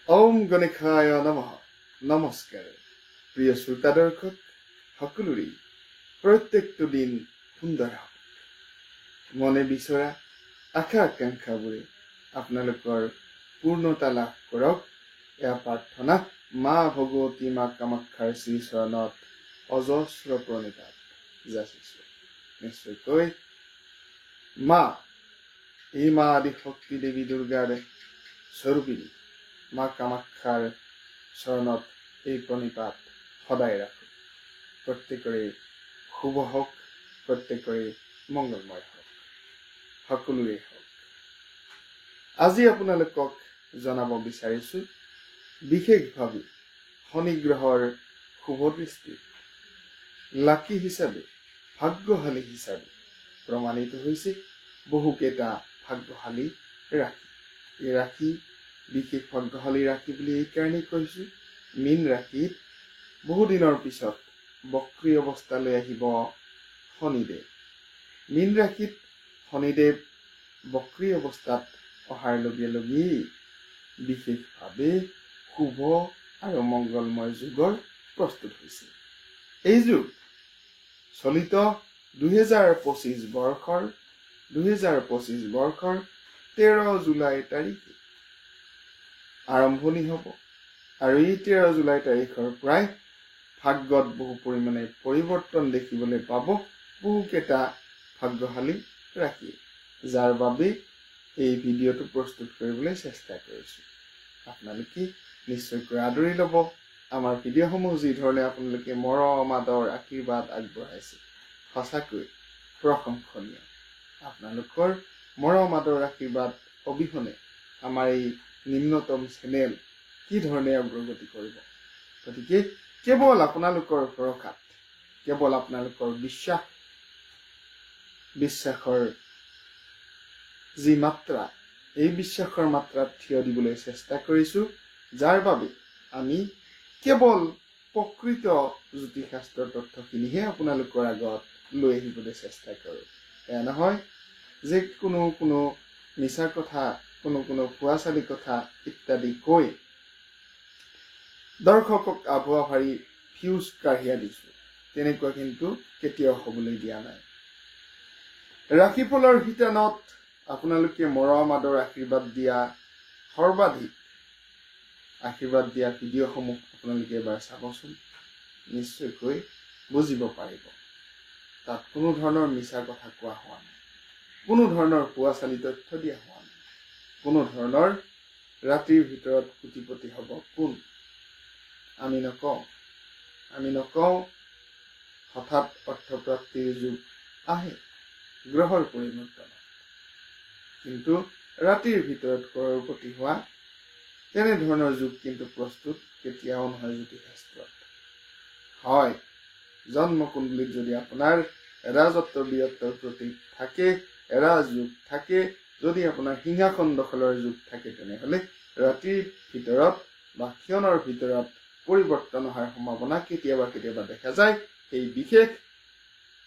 ওম গণেশায় নমঃ। নমস্কাৰ প্ৰিয় শ্ৰোতা দৰ্শক সকলোৰে প্ৰত্যেকটো দিন সুন্দৰ হওক, মনে বিচৰা আশা আকাংক্ষাবোৰে আপোনালোকৰ পূৰ্ণতা লাভ কৰক, এয়া প্ৰাৰ্থনা মা ভগৱতী মা কামাখ্যাৰ শ্ৰী চৰণত অজস্ৰ প্ৰণিপাত যাচিছো। নিশ্চয়কৈ এই মা আদি শক্তি দেৱী দুৰ্গাৰ স্বৰূপিনী মা কামাখ্যাৰ চৰণত এই প্ৰণিপাত সদায় ৰাখো। প্ৰত্যেকৰে শুভ হওক, প্ৰত্যেকৰে মংগলময় হওক, সকলোৰে হওক। আজি আপোনালোকক জনাব বিচাৰিছো, বিশেষভাৱে শনি গ্ৰহৰ শুভ দৃষ্টি লাকি হিচাপে, ভাগ্যশালী হিচাপে প্ৰমাণিত হৈছে বহুকেইটা ভাগ্যশালী ৰাশি। এই ৰাশি বিশেষ ভাগ্যশালী ৰাশি বুলি এইকাৰণেই কৈছো, মীন ৰাশিত বহুদিনৰ পিছত বক্ৰী অৱস্থালৈ আহিব শনিদেৱ। মীন ৰাশিত শনিদেৱ বক্ৰী অৱস্থাত অহাৰ লগে লগেই বিশেষভাৱে শুভ আৰু মংগলময় যুগৰ প্ৰস্তুত হৈছে। এই যুগ চলিত 2025 বৰ্ষৰ 13 জুলাই তাৰিখে আৰম্ভণি হ'ব আৰু এই 13 জুলাই তাৰিখৰ পৰাই ভাগ্যত বহু পৰিমাণে পৰিৱৰ্তন দেখিবলৈ পাব বহুকেইটা ভাগ্যশালী ৰাশি, যাৰ বাবে এই ভিডিঅ'টো প্ৰস্তুত কৰিবলৈ চেষ্টা কৰিছো। আপোনালোকে নিশ্চয়কৈ আদৰি ল'ব। আমাৰ ভিডিঅ'সমূহ যি ধৰণে আপোনালোকে মৰম আদৰ আশীৰ্বাদ আগবঢ়াইছে, সঁচাকৈ প্ৰশংসনীয়। আপোনালোকৰ মৰম আদৰ আশীৰ্বাদ অবিহনে আমাৰ এই নিম্নতম চেনেল কি ধৰণে অগ্ৰগতি কৰিব। গতিকে কেৱল আপোনালোকৰ ভৰসাত, কেৱল আপোনালোকৰ বিশ্বাসৰ যি মাত্ৰা, এই বিশ্বাসৰ মাত্ৰাত থিয় দিবলৈ চেষ্টা কৰিছো, যাৰ বাবে আমি কেৱল প্ৰকৃত জ্যোতিষশাস্ত্ৰৰ তথ্যখিনিহে আপোনালোকৰ আগত লৈ আহিবলৈ চেষ্টা কৰো। এয়া নহয় যে কোনো মিছা কথা, কোনো ভুৱাচালি কথা ইত্যাদি কৈ দৰ্শকক আভুৱা ভাৰি ভিউজ কাঢ়িয়া দিছো, তেনেকুৱা কিন্তু কেতিয়াও হবলৈ দিয়া নাই। ৰাশিফলৰ শিতানত আপোনালোকে মৰম আদৰ আশীৰ্বাদ দিয়া, সৰ্বাধিক আশীৰ্বাদ দিয়া ভিডিঅ'সমূহ আপোনালোকে এবাৰ চাবচোন, নিশ্চয়কৈ বুজিব পাৰিব। তাত কোনো ধৰণৰ মিছা কথা কোৱা হোৱা নাই, কোনো ধৰণৰ ভুৱাচালি তথ্য দিয়া হোৱা নাই, কোনো ধৰণৰ ৰাতিৰ ভিতৰত কোটিপতি হ'ব কোন আমি নকওঁ। হঠাৎ অৰ্থপ্ৰাপ্তিৰ যুগ আহে গ্ৰহৰ পৰিৱৰ্তনত, কিন্তু ৰাতিৰ ভিতৰত কৰৰপতি হোৱা তেনেধৰণৰ যুগ কিন্তু প্ৰস্তুত কেতিয়াও নহয় জ্যোতিষশাস্ত্ৰত। হয়, জন্মকুণ্ডলীত যদি আপোনাৰ ৰাজত্ব বীৰত্বৰ প্ৰতীক থাকে, ৰাজযোগ থাকে, যদি আপোনাৰ সিংহাসন দখলৰ যুগ থাকে, তেনেহলে ৰাতিৰ ভিতৰত বা ক্ষণৰ ভিতৰত পৰিৱৰ্তন অহাৰ সম্ভাৱনা কেতিয়াবা দেখা যায়। সেই বিশেষ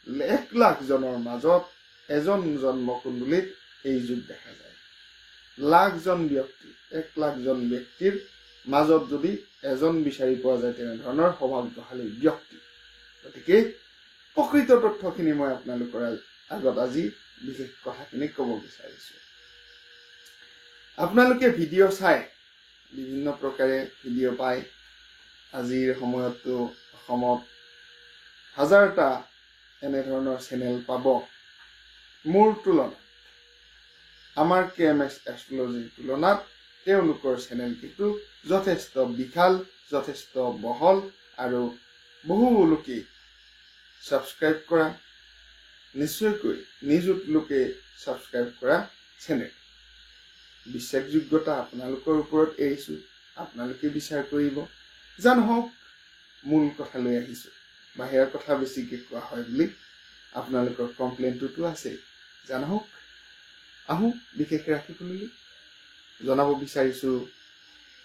1 লাখ জনৰ মাজত এজন জন্মকুণ্ডলীত এই যুগ দেখা যায়। 1 লাখ জন ব্যক্তিৰ মাজত যদি এজন বিচাৰি পোৱা যায় তেনেধৰণৰ সৌভাগ্যশালী ব্যক্তি। গতিকে প্ৰকৃত তথ্যখিনি মই আপোনালোকৰ আগত আজি বিশেষ কথাখিনি ক'ব বিচাৰিছো। আপোনালোকে ভিডিঅ' চাই বিভিন্ন প্ৰকাৰে ভিডিঅ' পায়। আজিৰ সময়তো অসমত হাজাৰটা এনেধৰণৰ চেনেল পাব। মোৰ তুলনাত, আমাৰ KMS এষ্ট্ৰলজিৰ তুলনাত তেওঁলোকৰ চেনেল কিন্তু যথেষ্ট বিশাল, যথেষ্ট বহল আৰু বহু লোকে ছাবস্ক্ৰাইব কৰা, নিশ্চয়কৈ নিযুত লোকে ছাবস্ক্ৰাইব কৰা চেনেল। বিশ্বাসযোগ্যতা আপোনালোকৰ ওপৰত এৰিছো, আপোনালোকে বিচাৰ কৰিব। জানহওক, মূল কথা লৈ আহিছো। বাহিৰৰ কথা বেছিকৈ কোৱা হয় বুলি আপোনালোকৰ কমপ্লেইনটোতো আছে। জানহওক, আহোঁ বিশেষ ৰাশিফললৈ। জনাব বিচাৰিছো,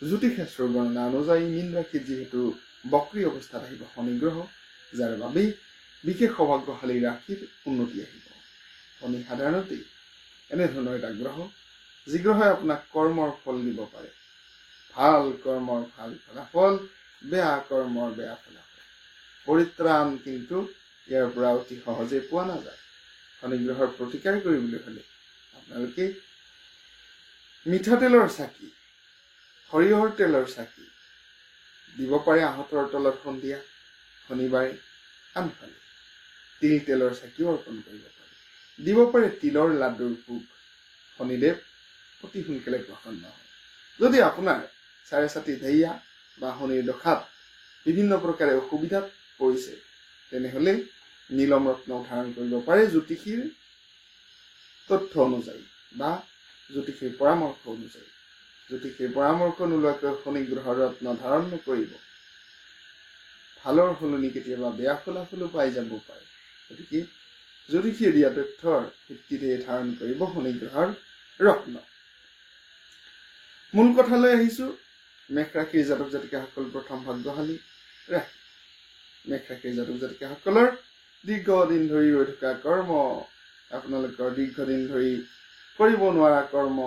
জ্যোতিষশাস্ত্ৰৰ গণনা অনুযায়ী মীন ৰাশিত যিহেতু বক্ৰী অৱস্থাত আহিব শনি গ্ৰহ, যাৰ বাবেই বিশেষ সৌভাগ্যশালী ৰাশিৰ উন্নতি আহিব। শনি সাধাৰণতে এনেধৰণৰ এটা গ্ৰহ, যি গ্ৰহে আপোনাক কৰ্মৰ ফল দিব পাৰে। ভাল কৰ্মৰ ভাল ফলাফল, বেয়া কৰ্মৰ বেয়া ফলাফল। পৰিত্ৰাণ কিন্তু ইয়াৰ পৰা অতি সহজে পোৱা নাযায়। শনি গ্ৰহৰ প্ৰতিকাৰ কৰিবলৈ হলে আপোনালোকে মিঠাতেলৰ চাকি, সৰিয়হৰ তেলৰ চাকি দিব পাৰে আহঁতৰ তলত সন্ধিয়া শনিবাৰে। আনফালে তিল তেলৰ চাকিও অৰ্পণ কৰিব পাৰে। দিব পাৰে তিলৰ লাডুৰ ভোগ। শনিদেৱ অতি সোনকালে প্ৰসন্ন হয়। যদি আপোনাৰ চাৰে ছাতি ঢেইয়া বা শনিৰ দশাত বিভিন্ন প্ৰকাৰে অসুবিধাত পৰিছে, তেনেহলে নীলম ৰত্ন ধাৰণ কৰিব পাৰে জ্যোতিষীৰ তথ্য অনুযায়ী বা জ্যোতিষীৰ পৰামৰ্শ অনুযায়ী। জ্যোতিষীৰ পৰামৰ্শ নোলোৱাকৈ শনি গ্ৰহৰ ৰত্ন ধাৰণ নকৰিব। ভালৰ সলনি কেতিয়াবা বেয়া ফলাফলো পাই যাব পাৰে। গতিকে জ্যোতিষীয়ে দিয়া তথ্যৰ ভিত্তিতে ধাৰণ কৰিব শনি গ্ৰহৰ ৰত্ন। মূল কথালৈ আহিছো। মেষ ৰাশিৰ জাতক জাতিকাসকল প্ৰথম ভাগ্যশালী ৰাশি। মেষ ৰাশিৰ জাতক জাতিকাসকলৰ দীৰ্ঘদিন ধৰি ৰৈ থকা কৰ্ম, আপোনালোকৰ দীৰ্ঘদিন ধৰি কৰিব নোৱাৰা কৰ্ম,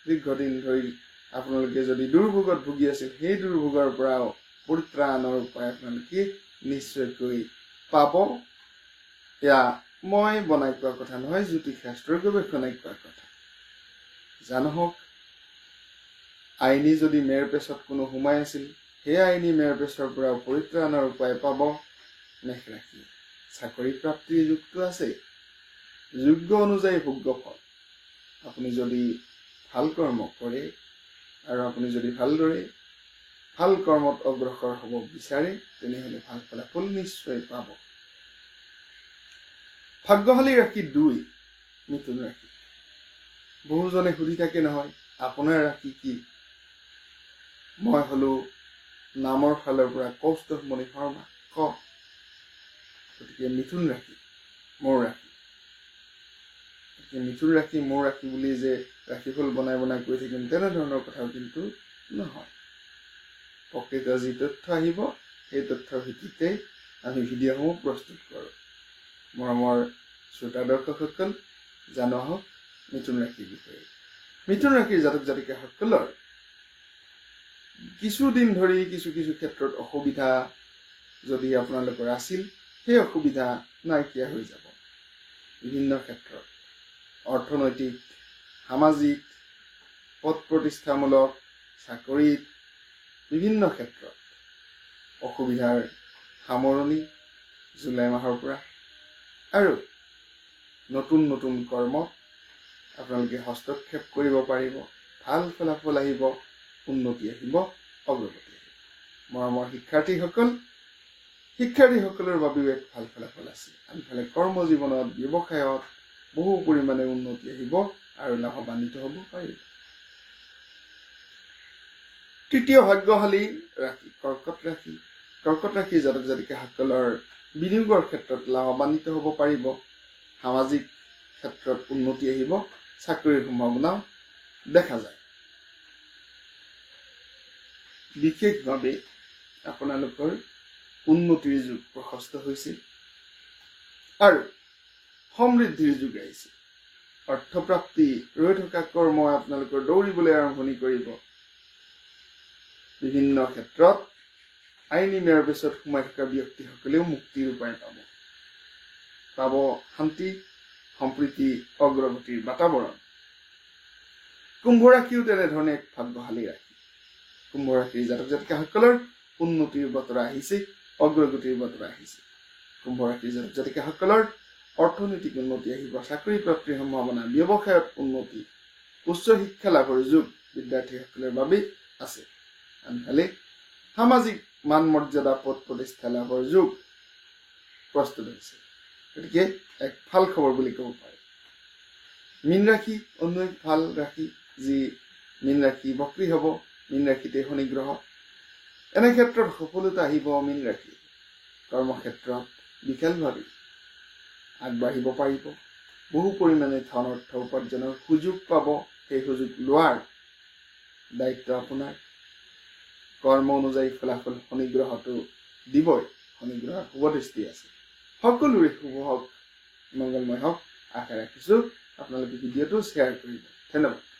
দীৰ্ঘদিন ধৰি আপোনালোকে যদি দুৰ্ভোগত ভুগি আছিল, সেই দুৰ্ভোগৰ পৰাও পৰিত্ৰাণৰ উপায় আপোনালোকে নিশ্চয়কৈ পাব। এয়া মই বনাই কোৱা কথা নহয়, জ্যোতিষ শাস্ত্ৰৰ গৱেষণাই কোৱা কথা। জানহক আইনী যদি মেৰ পেচত কোনো সোমাই আছিল, সেই আইনী মেৰ পেচৰ পৰাও পৰিত্ৰাণৰ উপায় পাব মেষ ৰাশি। চাকৰি প্ৰাপ্তিৰ যুগটো আছে। যোগ্য অনুযায়ী ভোগ্য ফল। আপুনি যদি ভাল কৰ্ম কৰে আৰু আপুনি যদি ভালদৰে ভাল কৰ্মত অগ্ৰসৰ হ'ব বিচাৰে, তেনেহলে ভাল ফলাফল নিশ্চয় পাব। ভাগ্যশালী ৰাশি 2 মিথুন ৰাশি। বহুজনে সুধি থাকে নহয়, আপোনাৰ ৰাশি কি? মই হলো নামৰ ফালৰ পৰা কৌস্তভমণি শৰ্মা ক। গতিকে মিথুন ৰাশি মোৰ ৰাশি। মিথুন ৰাশি মোৰ ৰাশি বুলি যে ৰাশিফল বনাই বনাই কৈ থাকিম তেনেধৰণৰ কথাও কিন্তু নহয়। প্ৰকৃত যি তথ্য আহিব, সেই তথ্যৰ ভিত্তিতে আমি ভিডিঅ'সমূহ প্ৰস্তুত কৰোঁ। মৰমৰ শ্ৰোতা দৰ্শকসকল, জানো আহক মিথুন ৰাশিৰ বিষয়ে। মিথুন ৰাশিৰ জাতক জাতিকাসকলৰ কিছুদিন ধৰি কিছু কিছু ক্ষেত্ৰত অসুবিধা যদি আপোনালোকৰ আছিল, সেই অসুবিধা নাইকিয়া হৈ যাব। বিভিন্ন ক্ষেত্ৰত অৰ্থনৈতিক, সামাজিক, পদ প্ৰতিষ্ঠামূলক, চাকৰিত, বিভিন্ন ক্ষেত্ৰত অসুবিধাৰ সামৰণি জুলাই মাহৰ পৰা। আৰু নতুন নতুন কৰ্মত আপোনালোকে হস্তক্ষেপ কৰিব পাৰিব। ভাল ফলাফল আহিব, উন্নতি আহিব, অগ্ৰগতি আহিব। মৰমৰ শিক্ষাৰ্থীসকলৰ বাবেও এক ভাল ফলাফল আছে। আনফালে কৰ্মজীৱনত, ব্যৱসায়ত বহু পৰিমাণে উন্নতি আহিব আৰু লাভান্বিত হ'ব পাৰিব। তৃতীয় ভাগ্যশালী ৰাশি কৰ্কট ৰাশি। কৰ্কট ৰাশিৰ জাতক জাতিকাসকলৰ বিনিয়োগৰ ক্ষেত্ৰত লাভান্বিত হ'ব পাৰিব। সামাজিক ক্ষেত্ৰত উন্নতি আহিব, চাকৰিৰ সম্ভাৱনাও দেখা যায়। বিশেষভাৱে আপোনালোকৰ উন্নতিৰ যুগ প্ৰশস্ত হৈছে আৰু সমৃদ্ধিৰ যুগ আহিছে। অৰ্থপ্ৰাপ্তি, ৰৈ থকা কৰ্ম আপোনালোকৰ দৌৰিবলৈ আৰম্ভণি কৰিব। বিভিন্ন ক্ষেত্ৰত আইনী মেৰ পেচত সোমাই থকা ব্যক্তিসকলেও মুক্তিৰ উপায় পাব। শান্তি, সম্প্ৰীতি, অগ্ৰগতিৰ বাতাবৰণ। কুম্ভ ৰাশিও তেনেধৰণে এক ভাগ্যশালী ৰাশি। কুম্ভ ৰাশিৰ জাতক জাতিকাসকলৰ উন্নতিৰ বতৰা আহিছে, অগ্ৰগতিৰ বতৰা আহিছে। কুম্ভ ৰাশিৰ জাতক জাতিকাসকলৰ অৰ্থনৈতিক উন্নতি আহিব, চাকৰি প্ৰাপ্তিৰ সম্ভাৱনা, ব্যৱসায়ত উন্নতি, উচ্চ শিক্ষা লাভৰ যুগ বিদ্যাৰ্থীসকলৰ বাবে আছে। আনফালে সামাজিক মান মৰ্যাদা, পদ প্ৰতিষ্ঠা লাভৰ যুগ প্ৰস্তুত হৈছে। গতিকে এক ভাল খবৰ বুলি ক'ব পাৰে। মীন ৰাশি অন্য এক ভাল ৰাশি, যি মীন ৰাশি বক্ৰী হ'ব। মীন ৰাশিতে শনি গ্ৰহ। এনে ক্ষেত্ৰত সফলতা আহিব মীন ৰাশি। কৰ্মক্ষেত্ৰত বিশালভাৱে আগবাঢ়িব পাৰিব। বহু পৰিমাণে ধন অৰ্থ উপাৰ্জনৰ সুযোগ পাব। সেই সুযোগ লোৱাৰ দায়িত্ব আপোনাৰ। কৰ্ম অনুযায়ী ফলাফল শনি গ্ৰহটো দিবই। শনি গ্ৰহৰ শুভ দৃষ্টি আছে। সকলোৰে শুভ হওক, মংগলময় হওক আশা ৰাখিছো। আপোনালোকে ভিডিঅ'টো শ্বেয়াৰ কৰিব। ধন্যবাদ।